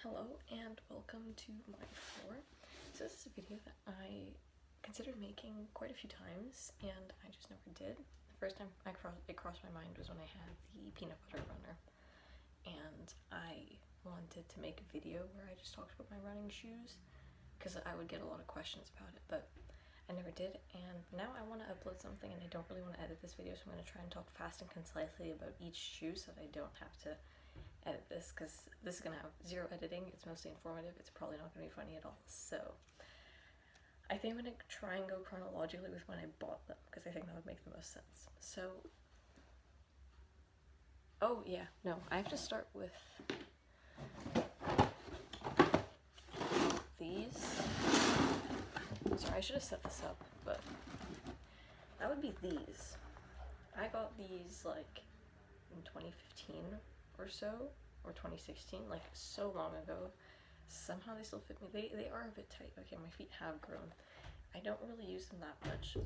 Hello and welcome to my floor. So this is a video that I considered making quite a few times and I just never did. The first time it crossed my mind was when I had the peanut butter runner, and I wanted to make a video where I just talked about my running shoes because I would get a lot of questions about it, but I never did. And now I want to upload something and I don't really want to edit this video, so I'm going to try and talk fast and concisely about each shoe so that I don't have to edit this, because this is going to have zero editing. It's mostly informative. It's probably not going to be funny at all. So I think I'm going to try and go chronologically with when I bought them, because I think that would make the most sense. So, oh yeah, no, I have to start with these. Sorry, I should have set this up, but that would be these. I got these like in 2015 or so, or 2016, like so long ago. Somehow they still fit me. They are a bit tight. Okay, my feet have grown. I don't really use them that much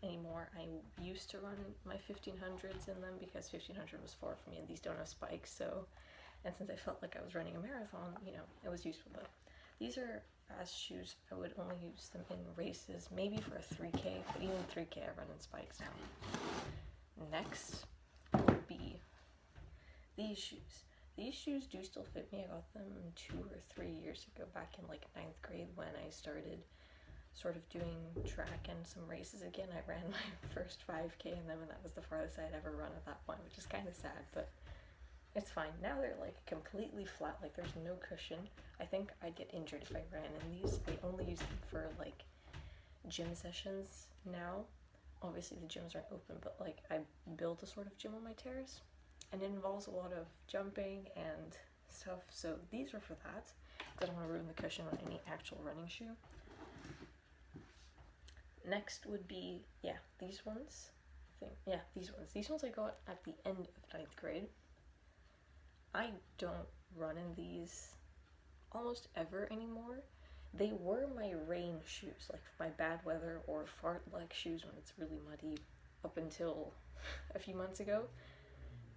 anymore. I used to run my 1500s in them because 1500 was far from me and these don't have spikes, so, and since I felt like I was running a marathon, you know, it was useful. But these are fast shoes. I would only use them in races, maybe for a 3K, but even 3K I run in spikes now. Next would be these shoes. These shoes do still fit me. I got them 2 or 3 years ago, back in like 9th grade, when I started sort of doing track and some races again. I ran my first 5K in them, and that was the farthest I'd ever run at that point, which is kind of sad, but it's fine. Now they're like completely flat, like there's no cushion. I think I'd get injured if I ran in these. I only use them for like gym sessions now. Obviously the gyms aren't open, but like I build a sort of gym on my terrace, and it involves a lot of jumping and stuff, so these are for that, because I don't want to ruin the cushion on any actual running shoe. Next would be, yeah, these ones. These ones I got at the end of 9th grade. I don't run in these almost ever anymore. They were my rain shoes, like my bad weather or fart-like shoes when it's really muddy, up until a few months ago.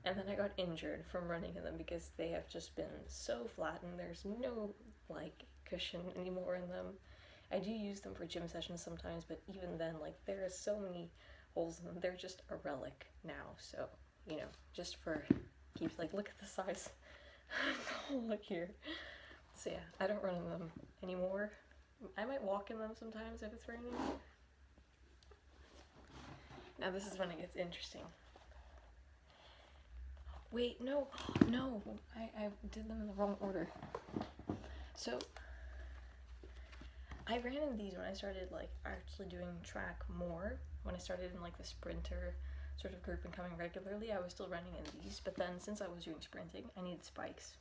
And then I got injured from running in them because they have just been so flat and there's no like cushion anymore in them. I do use them for gym sessions sometimes, but even then, like, there are so many holes in them. They're just a relic now, so, you know, just for keeps, like, look at the size. Look here. So yeah, I don't run in them anymore. I might walk in them sometimes if it's raining. Now this is when it gets interesting. Wait, no, I did them in the wrong order. So I ran in these when I started like actually doing track more. When I started in like the sprinter sort of group and coming regularly, I was still running in these, but then since I was doing sprinting, I needed spikes.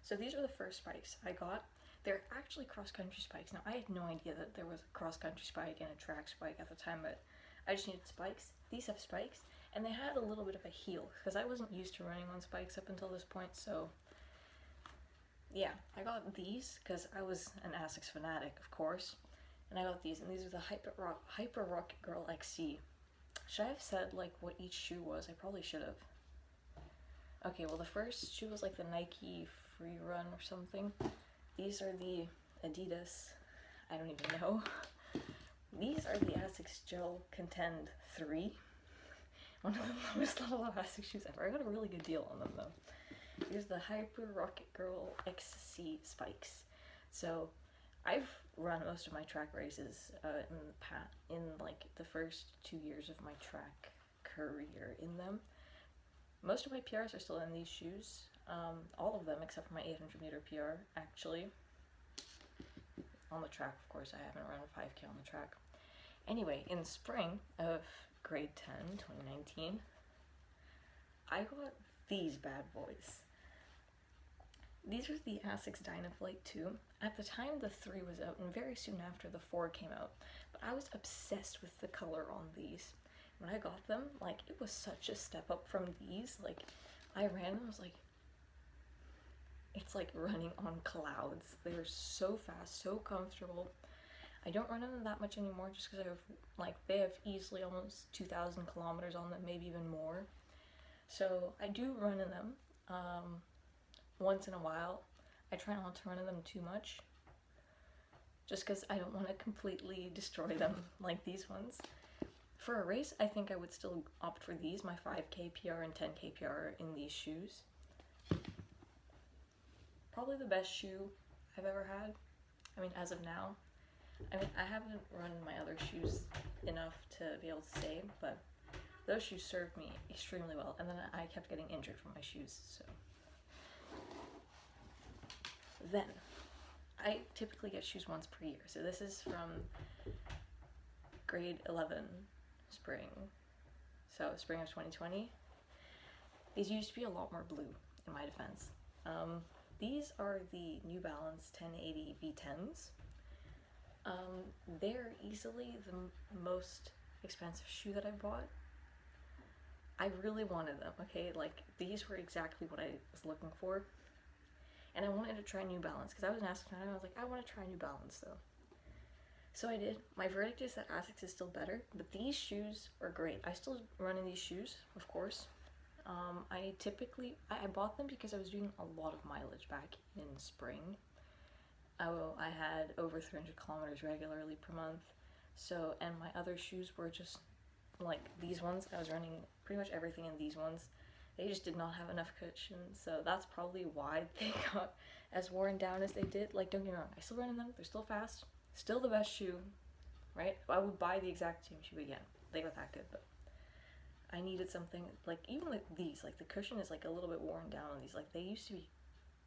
So these are the first spikes I got. They're actually cross-country spikes. Now, I had no idea that there was a cross-country spike and a track spike at the time, but I just needed spikes. These have spikes, and they had a little bit of a heel, because I wasn't used to running on spikes up until this point, so yeah, I got these because I was an Asics fanatic, of course, and I got these, and these are the Hyper Rocket Girl XC. Should I have said like what each shoe was? I probably should have. Okay, well the first shoe was like the Nike Free Run or something. These are the Adidas, I don't even know. These are the Asics Gel Contend 3. One of the lowest level of Asics shoes ever. I got a really good deal on them though. Here's the Hyper Rocket Girl XC spikes. So I've run most of my track races in like the first 2 years of my track career in them. Most of my PRs are still in these shoes, all of them except for my 800 meter PR actually. On the track, of course, I haven't run a 5K on the track. Anyway, in spring of grade 10, 2019, I got these bad boys. These are the Asics Dyna Flight 2. At the time the 3 was out, and very soon after the 4 came out, but I was obsessed with the color on these. When I got them, like, it was such a step up from these. Like, I ran them, I was like, it's like running on clouds. They're so fast, so comfortable. I don't run in them that much anymore just because they have easily almost 2,000 kilometers on them, maybe even more. So I do run in them once in a while. I try not to run in them too much, just because I don't want to completely destroy them like these ones. For a race, I think I would still opt for these, my 5K PR and 10K PR in these shoes. Probably the best shoe I've ever had. I mean, as of now. I mean, I haven't run my other shoes enough to be able to say, but those shoes served me extremely well, and then I kept getting injured from my shoes, so. Then, I typically get shoes once per year, so this is from grade 11 spring, so spring of 2020. These used to be a lot more blue, in my defense. These are the New Balance 1080 V10s. They're easily the most expensive shoe that I bought. I really wanted them, okay? Like, these were exactly what I was looking for. And I wanted to try New Balance, because I was an Asics fan, and I was like, I want to try New Balance, though. So I did. My verdict is that Asics is still better, but these shoes are great. I still run in these shoes, of course. I bought them because I was doing a lot of mileage back in spring. I had over 300 kilometers regularly per month. So, and my other shoes were just like these ones. I was running pretty much everything in these ones. They just did not have enough cushion, so that's probably why they got as worn down as they did. Like, don't get me wrong, I still run in them. They're still fast. Still the best shoe, right? I would buy the exact same shoe again. They were that good, but I needed something, like, even like these, like, the cushion is, like, a little bit worn down on these. Like, they used to be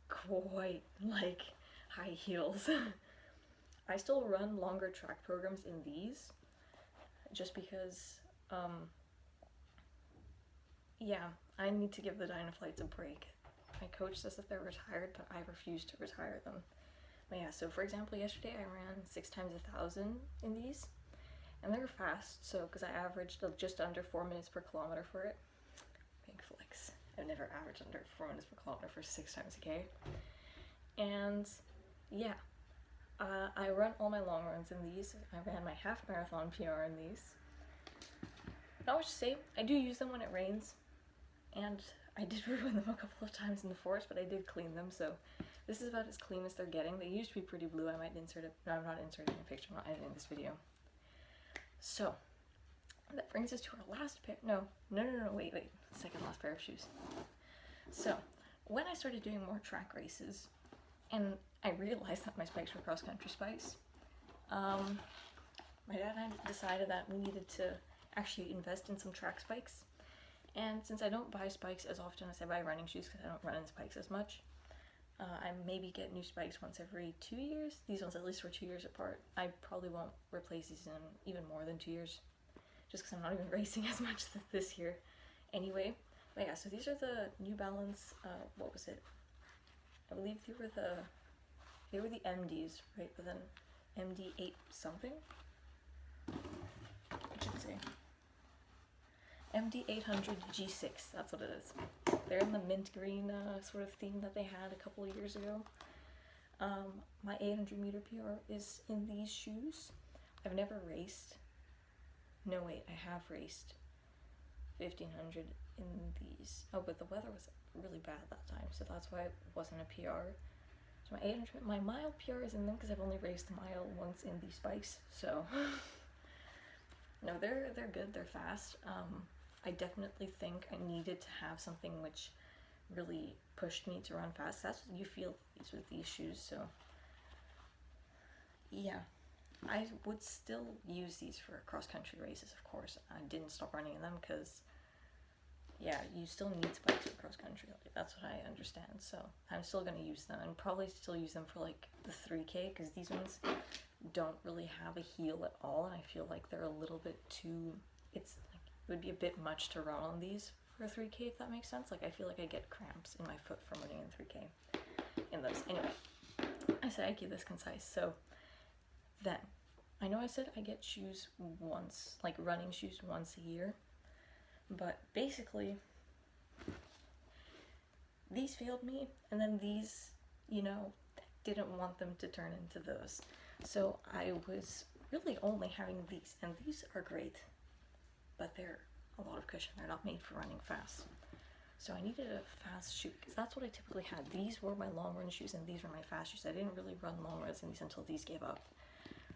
quite, like, high heels. I still run longer track programs in these, just because, yeah, I need to give the Dyna flights a break. My coach says that they're retired, but I refuse to retire them. But yeah, so for example, yesterday I ran 6 times 1,000 in these. And they were fast, so because I averaged just under 4 minutes per kilometer for it. Big flex. I've never averaged under 4 minutes per kilometer for 6 times a K. And yeah, I run all my long runs in these. I ran my half marathon PR in these. Not much to say. I do use them when it rains, and I did ruin them a couple of times in the forest, but I did clean them, so this is about as clean as they're getting. They used to be pretty blue. I might insert it. No, I'm not inserting a picture. I'm not editing this video. So, that brings us to our last pair. No, wait. Second last pair of shoes. So, when I started doing more track races, and I realized that my spikes were cross-country spikes, my dad and I decided that we needed to actually invest in some track spikes. And since I don't buy spikes as often as I buy running shoes, because I don't run in spikes as much, I maybe get new spikes once every 2 years. These ones at least were 2 years apart. I probably won't replace these in even more than 2 years, just because I'm not even racing as much this year. Anyway, but yeah, so these are the New Balance, what was it? I believe they were the MDs, right? But then MD8 something? I should say. MD800 G6, that's what it is. They're in the mint green sort of theme that they had a couple of years ago. My 800 meter PR is in these shoes. I've never raced. No, wait, I have raced 1500 in these. Oh, but the weather was really bad that time, so that's why it wasn't a PR. So my 800, my mile PR is in them because I've only raced the mile once in these spikes, so. No, they're good, they're fast. I definitely think I needed to have something which really pushed me to run fast. That's what you feel with these shoes, so yeah. I would still use these for cross-country races, of course. I didn't stop running in them because, yeah, you still need spikes for cross-country. That's what I understand, so I'm still going to use them, and probably still use them for, like, the 3K, because these ones don't really have a heel at all, and I feel like they're a little bit too, it's like, it would be a bit much to run on these for a 3K, if that makes sense. Like, I feel like I get cramps in my foot from running in 3K in those. Anyway, I said I'd keep this concise. So then, I know I said I get shoes once, like running shoes once a year, but basically these failed me, and then these, you know, didn't want them to turn into those. So I was really only having these, and these are great, but they're a lot of cushion. They're not made for running fast. So I needed a fast shoe because that's what I typically had. These were my long run shoes and these were my fast shoes. I didn't really run long runs in these until these gave up.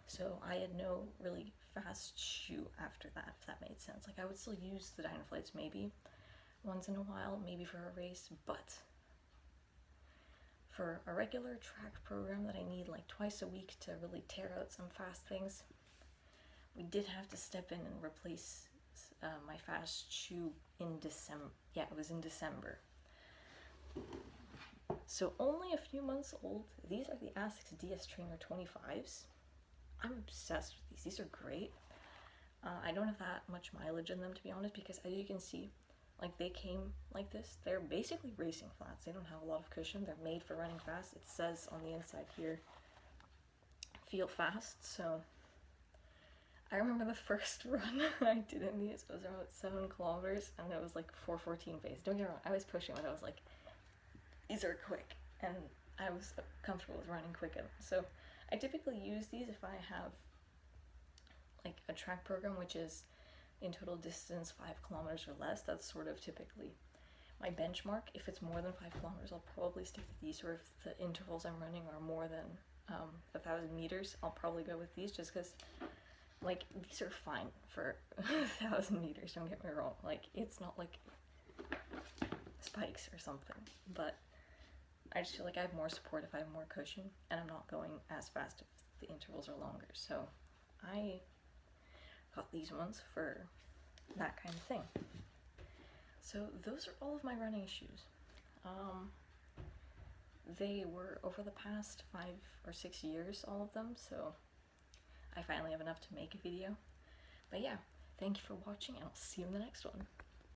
So I had no really fast shoe after that, if that made sense. Like I would still use the Dyna Flights maybe once in a while, maybe for a race, but for a regular track program that I need like twice a week to really tear out some fast things, we did have to step in and replace my fast shoe in December. Yeah, it was in December. So only a few months old. These are the Asics DS Trainer 25s. I'm obsessed with these. These are great. I don't have that much mileage in them, to be honest, because as you can see, like they came like this. They're basically racing flats. They don't have a lot of cushion. They're made for running fast. It says on the inside here, feel fast. So I remember the first run I did in these, it was about 7 kilometers, and it was like 4:14 pace. Don't get me wrong, I was pushing, but I was like, these are quick, and I was comfortable with running quick in them. So I typically use these if I have like a track program, which is in total distance 5 kilometers or less. That's sort of typically my benchmark. If it's more than 5 kilometers, I'll probably stick to these, or if the intervals I'm running are more than 1,000 meters, I'll probably go with these, just because like these are fine for 1,000 meters, don't get me wrong. Like it's not like spikes or something, but I just feel like I have more support if I have more cushion, and I'm not going as fast if the intervals are longer. So I got these ones for that kind of thing. So those are all of my running shoes. They were over the past 5 or 6 years, all of them, so I finally have enough to make a video. But yeah, thank you for watching, and I'll see you in the next one.